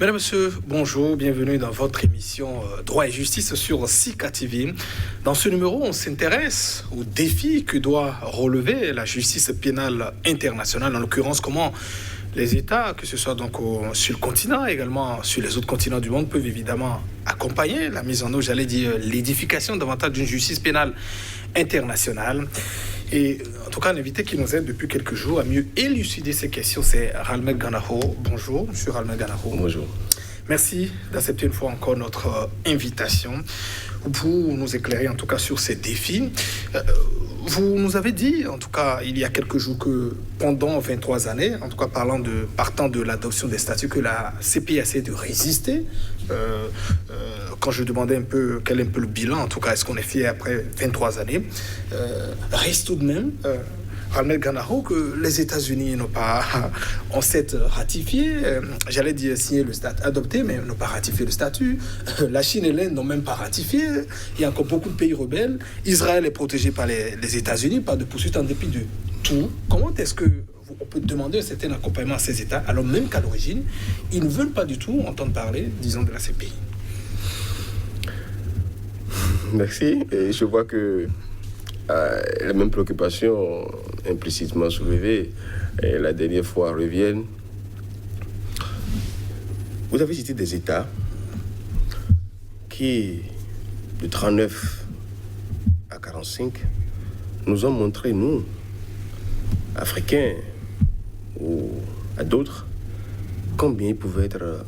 Mesdames, Messieurs, bonjour, bienvenue dans votre émission Droit et Justice sur Sika TV. Dans ce numéro, on s'intéresse aux défis que doit relever la justice pénale internationale, en l'occurrence comment les États, que ce soit donc sur le continent, également sur les autres continents du monde, peuvent évidemment accompagner la mise en œuvre, l'édification davantage d'une justice pénale internationale. Et en tout cas, un invité qui nous aide depuis quelques jours à mieux élucider ces questions, c'est Ralmed Ganaho. Bonjour, monsieur Ralmed Ganaho. Bonjour. Merci d'accepter une fois encore notre invitation pour nous éclairer en tout cas sur ces défis. Vous nous avez dit, en tout cas, il y a quelques jours, que pendant 23 années, en tout cas partant de l'adoption des statuts, que la CPI a essayé de résister. Quand je demandais un peu quel est un peu le bilan, en tout cas, est-ce qu'on est fier après 23 années, reste tout de même, Ralmed Ganaho, que les États-Unis n'ont pas, ont certes ratifié, j'allais dire signé le statut, adopté, mais n'ont pas ratifié le statut. La Chine et l'Inde n'ont même pas ratifié. Il y a encore beaucoup de pays rebelles. Israël est protégé par les États-Unis, pas de poursuite en dépit de tout. Comment est-ce que on peut demander un certain accompagnement à ces États, alors même qu'à l'origine, ils ne veulent pas du tout entendre parler, disons, de la CPI? Merci. Et je vois que les mêmes préoccupations implicitement soulevées la dernière fois reviennent. Vous avez cité des États qui, de 39 à 45, nous ont montré, nous, Africains ou à d'autres, combien ils pouvaient être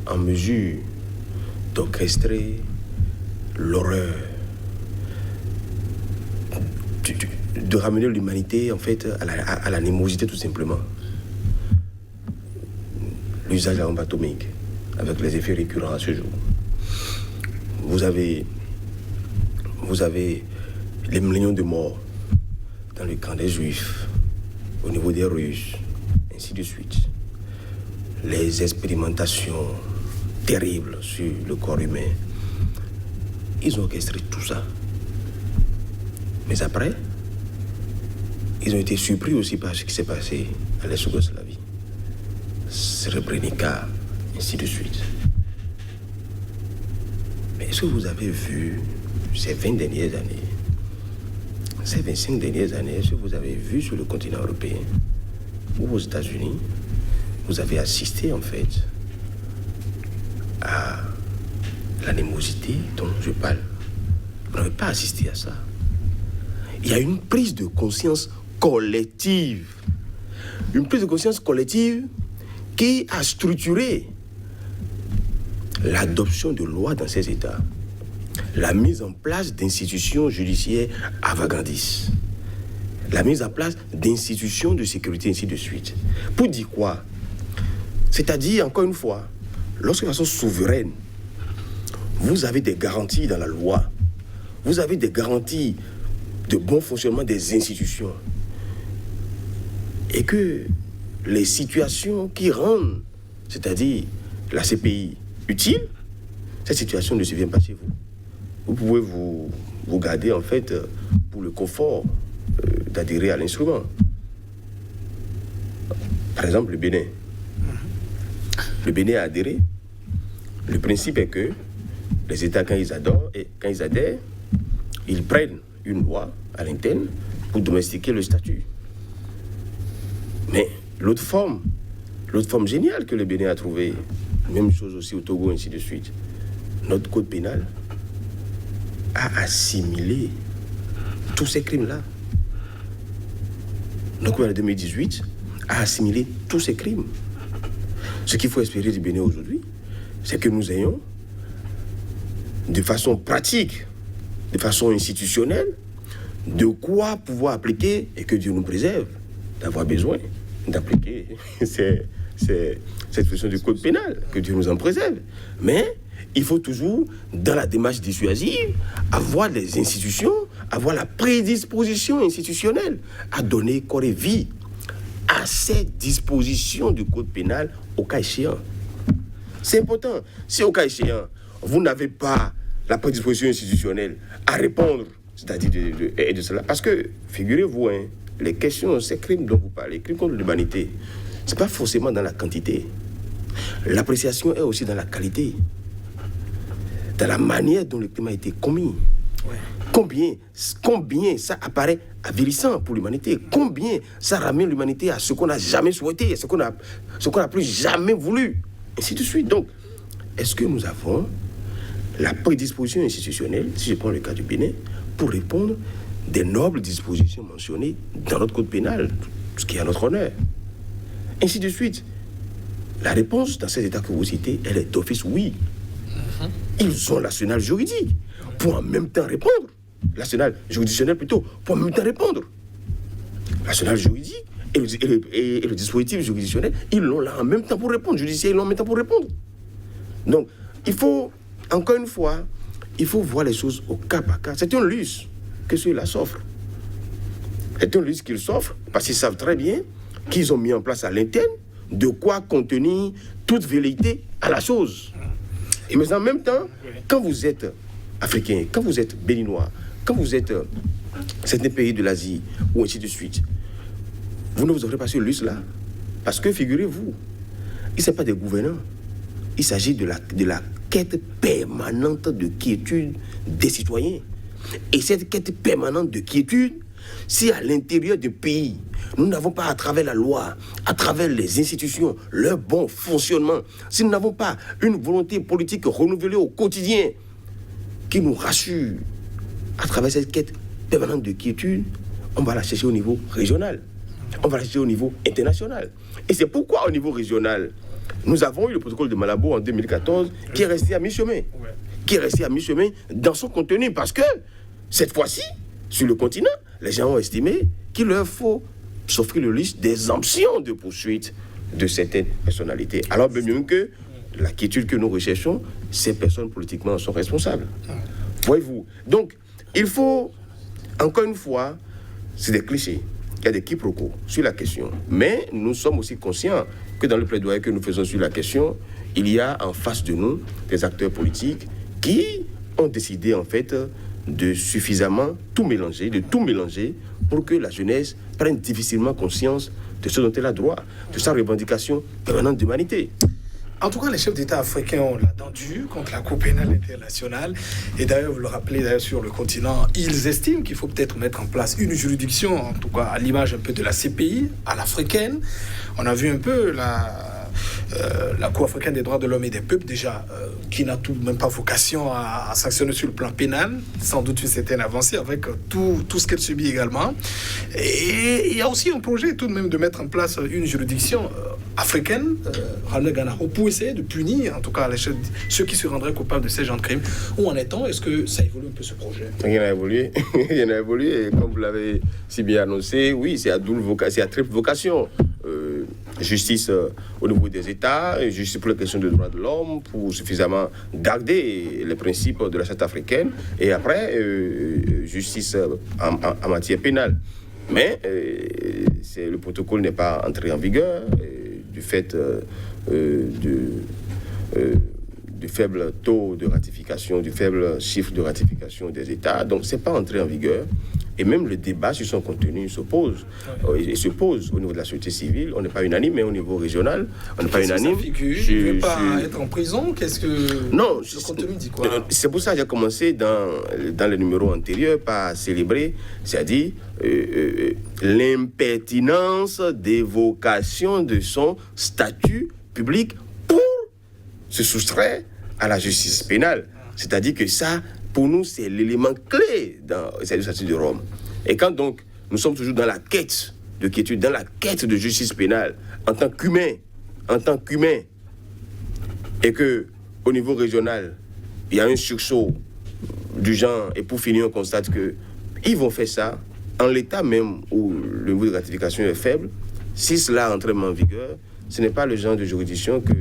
en mesure d'orchestrer l'horreur, de ramener l'humanité en fait à l'animosité tout simplement. L'usage de la bombe atomique avec les effets récurrents à ce jour. Vous avez les millions de morts dans le camp des Juifs, au niveau des Russes, ainsi de suite. Les expérimentations terribles sur le corps humain. Ils ont orchestré tout ça. Mais après, ils ont été surpris aussi par ce qui s'est passé à l'ex-Yougoslavie. Srebrenica, ainsi de suite. Mais est-ce que vous avez vu ces 20 dernières années, ces 25 dernières années, est-ce que vous avez vu sur le continent européen ou aux États-Unis, vous avez assisté en fait à l'animosité dont je parle? Vous n'avez pas assisté à ça. Il y a une prise de conscience collective. Une prise de conscience collective qui a structuré l'adoption de lois dans ces États, la mise en place d'institutions judiciaires avant-gardistes, la mise en place d'institutions de sécurité, ainsi de suite. Pour dire quoi? C'est-à-dire, encore une fois, lorsque de façon souveraine, vous avez des garanties dans la loi, vous avez des garanties de bon fonctionnement des institutions, et que les situations qui rendent, c'est-à-dire la CPI, utile, cette situation ne se vient pas chez vous. Vous pouvez vous garder en fait pour le confort d'adhérer à l'instrument. Par exemple, le Bénin. Le Bénin a adhéré. Le principe est que les États, quand ils adhèrent, ils prennent une loi à l'interne pour domestiquer le statut. Mais l'autre forme géniale que le Bénin a trouvée, même chose aussi au Togo, ainsi de suite, notre code pénal a assimilé tous ces crimes-là. Notre code de 2018 a assimilé tous ces crimes. Ce qu'il faut espérer du Bénin aujourd'hui, c'est que nous ayons, de façon pratique, de façon institutionnelle, de quoi pouvoir appliquer, et que Dieu nous préserve d'avoir besoin d'appliquer cette version du code pénal, que Dieu nous en préserve. Mais il faut toujours, dans la démarche dissuasive, avoir les institutions, avoir la prédisposition institutionnelle à donner corps et vie à cette disposition du code pénal au cas échéant. C'est important. Si au cas échéant, vous n'avez pas la prédisposition institutionnelle à répondre, c'est-à-dire de cela, parce que, figurez-vous, les questions, ces crimes dont vous parlez, crimes contre l'humanité, ce n'est pas forcément dans la quantité. L'appréciation est aussi dans la qualité, dans la manière dont le crime a été commis. Ouais. Combien ça apparaît avilissant pour l'humanité, combien ça ramène l'humanité à ce qu'on n'a jamais souhaité, ce qu'on n'a plus jamais voulu, ainsi de suite. Donc, est-ce que nous avons la prédisposition institutionnelle, si je prends le cas du Bénin, pour répondre des nobles dispositions mentionnées dans notre code pénal, ce qui est à notre honneur, ainsi de suite. La réponse dans ces états que vous citez, elle est d'office oui. Ils ont l'arsenal juridique pour en même temps répondre. L'arsenal juridictionnel plutôt, pour en même temps répondre. L'arsenal juridique et le dispositif juridictionnel, ils l'ont là en même temps pour répondre. Judiciaire, ils l'ont en même temps pour répondre. Donc, il faut, encore une fois, il faut voir les choses au cas par cas. C'est un luxe que ceux-là s'offrent. C'est un luxe qu'ils s'offrent parce qu'ils savent très bien qu'ils ont mis en place à l'interne de quoi contenir toute velléité à la chose. Et mais en même temps, quand vous êtes africain, quand vous êtes béninois, quand vous êtes certains pays de l'Asie, ou ainsi de suite, vous ne vous offrez pas ce luxe-là. Parce que, figurez-vous, il ne s'agit pas des gouvernants. Il s'agit de la quête permanente de quiétude des citoyens. Et cette quête permanente de quiétude, si à l'intérieur du pays, nous n'avons pas à travers la loi, à travers les institutions, leur bon fonctionnement, si nous n'avons pas une volonté politique renouvelée au quotidien qui nous rassure à travers cette quête permanente de quiétude, on va la chercher au niveau régional, on va la chercher au niveau international. Et c'est pourquoi au niveau régional, nous avons eu le protocole de Malabo en 2014 qui est resté à mi-chemin, dans son contenu, parce que cette fois-ci, sur le continent, les gens ont estimé qu'il leur faut s'offrir le luxe d'exemption de poursuite de certaines personnalités. Alors, bien mieux que la quiétude que nous recherchons, ces personnes politiquement en sont responsables. Voyez-vous. Donc, il faut, encore une fois, c'est des clichés. Il y a des quiproquos sur la question. Mais nous sommes aussi conscients que dans le plaidoyer que nous faisons sur la question, il y a en face de nous des acteurs politiques qui ont décidé, en fait, de suffisamment tout mélanger, pour que la jeunesse prenne difficilement conscience de ce dont elle a droit, de sa revendication permanente d'humanité. En tout cas, les chefs d'État africains ont la dent dure contre la Cour pénale internationale. Et d'ailleurs, vous le rappelez, d'ailleurs, sur le continent, ils estiment qu'il faut peut-être mettre en place une juridiction, en tout cas à l'image un peu de la CPI, à l'africaine. On a vu un peu la Cour africaine des droits de l'homme et des peuples, déjà, qui n'a tout de même pas vocation à sanctionner sur le plan pénal, sans doute une certaine avancée avec tout ce qu'elle subit également. Et il y a aussi un projet tout de même de mettre en place une juridiction africaine, pour essayer de punir, en tout cas, ceux qui se rendraient coupables de ces genres de crimes. Où en est-on? Est-ce que ça évolue un peu ce projet? Il a évolué, et comme vous l'avez si bien annoncé, oui, c'est à triple vocation. Justice au niveau des États, justice pour les questions de droits de l'homme, pour suffisamment garder les principes de la charte africaine, et après, justice en matière pénale. Mais le protocole n'est pas entré en vigueur du fait du faible taux de ratification, du faible chiffre de ratification des États. Donc, ce n'est pas entré en vigueur. Et même le débat sur son contenu se pose. Il se pose au niveau de la société civile. On n'est pas unanime, mais au niveau régional, on n'est pas unanime. Il ne veut pas être en prison. Qu'est-ce que non, le contenu dit quoi? C'est pour ça que j'ai commencé dans les numéros antérieurs par célébrer, c'est-à-dire l'impertinence d'évocation de son statut public pour se soustraire à la justice pénale. C'est-à-dire que ça, pour nous, c'est l'élément clé dans le statut de Rome. Et quand donc nous sommes toujours dans la quête de quiétude, dans la quête de justice pénale, en tant qu'humain, et que au niveau régional, il y a un sursaut du genre, et pour finir, on constate que ils vont faire ça en l'état même où le niveau de gratification est faible. Si cela entre en vigueur, ce n'est pas le genre de juridiction que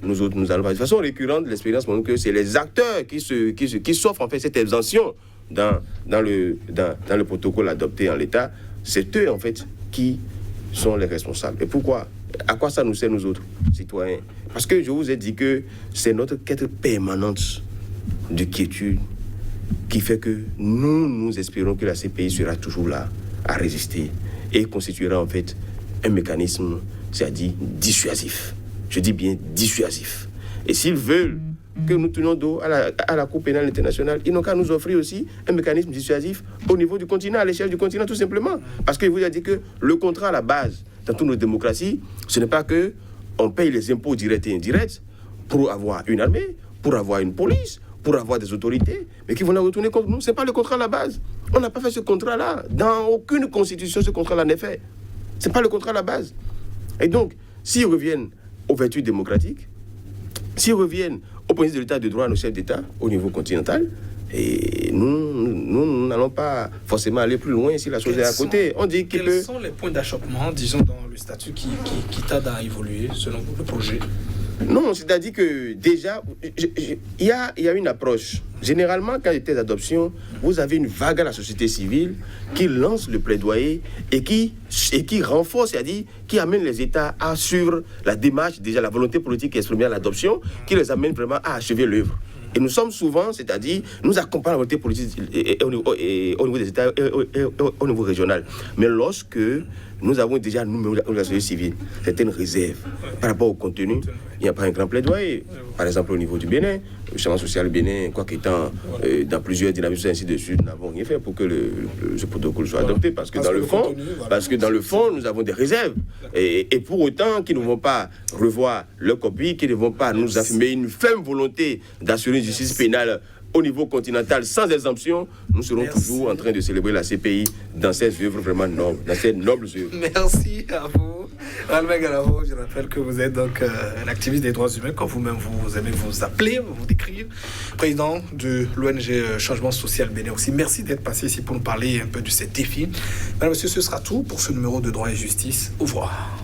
nous autres, nous allons pas. De façon récurrente, l'expérience montre que c'est les acteurs qui s'offrent en fait cette exemption dans le protocole adopté en l'état. C'est eux en fait qui sont les responsables. Et pourquoi? À quoi ça nous sert, nous autres, citoyens? Parce que je vous ai dit que c'est notre quête permanente de quiétude qui fait que nous espérons que la CPI sera toujours là à résister et constituera en fait un mécanisme, c'est-à-dire dissuasif. Je dis bien dissuasif. Et s'ils veulent que nous tournions dos à la Cour pénale internationale, ils n'ont qu'à nous offrir aussi un mécanisme dissuasif au niveau du continent, à l'échelle du continent, tout simplement. Parce qu'il vous a dit que le contrat à la base, dans toutes nos démocraties, ce n'est pas que on paye les impôts directs et indirects pour avoir une armée, pour avoir une police, pour avoir des autorités, mais qui vont la retourner contre nous. Ce n'est pas le contrat à la base. On n'a pas fait ce contrat-là. Dans aucune constitution, ce contrat-là n'est fait. Ce n'est pas le contrat à la base. Et donc, s'ils reviennent aux vertus démocratiques, s'ils reviennent au principe de l'état de droit à nos chefs d'État au niveau continental, et nous n'allons pas forcément aller plus loin si la chose est à côté. On dit quels sont les points d'achoppement, disons, dans le statut qui tarde à évoluer selon le projet? Non, c'est-à-dire que déjà, il y a une approche. Généralement, quand il y a des adoptions, vous avez une vague à la société civile qui lance le plaidoyer et qui renforce, c'est-à-dire qui amène les États à suivre la démarche, déjà la volonté politique exprimée à l'adoption, qui les amène vraiment à achever l'œuvre. Et nous sommes souvent, c'est-à-dire, nous accompagnons la volonté politique au niveau des États et au niveau régional. Mais lorsque nous avons déjà, nous, la société civile, certaines réserves par rapport au contenu, il n'y a pas un grand plaidoyer. Par exemple, au niveau du Bénin, le changement social du Bénin, quoi qu'étant dans plusieurs dynamiques, ainsi de suite, nous n'avons rien fait pour que ce protocole soit adopté. Parce que dans le fond, nous avons des réserves. Et pour autant, qu'ils ne vont pas revoir leur copie, qu'ils ne vont pas nous affirmer une ferme volonté d'assurer une justice pénale au niveau continental sans exemption, nous serons toujours en train de célébrer la CPI dans ces œuvres vraiment nobles, dans ces nobles œuvres. Merci à vous. Albert Galavo, je rappelle que vous êtes donc un activiste des droits humains, comme vous-même vous aimez vous appeler, vous décrire, président de l'ONG Changement Social Bénin aussi. Merci d'être passé ici pour nous parler un peu de ces défis. Mesdames et messieurs, ce sera tout pour ce numéro de Droit et Justice. Au revoir.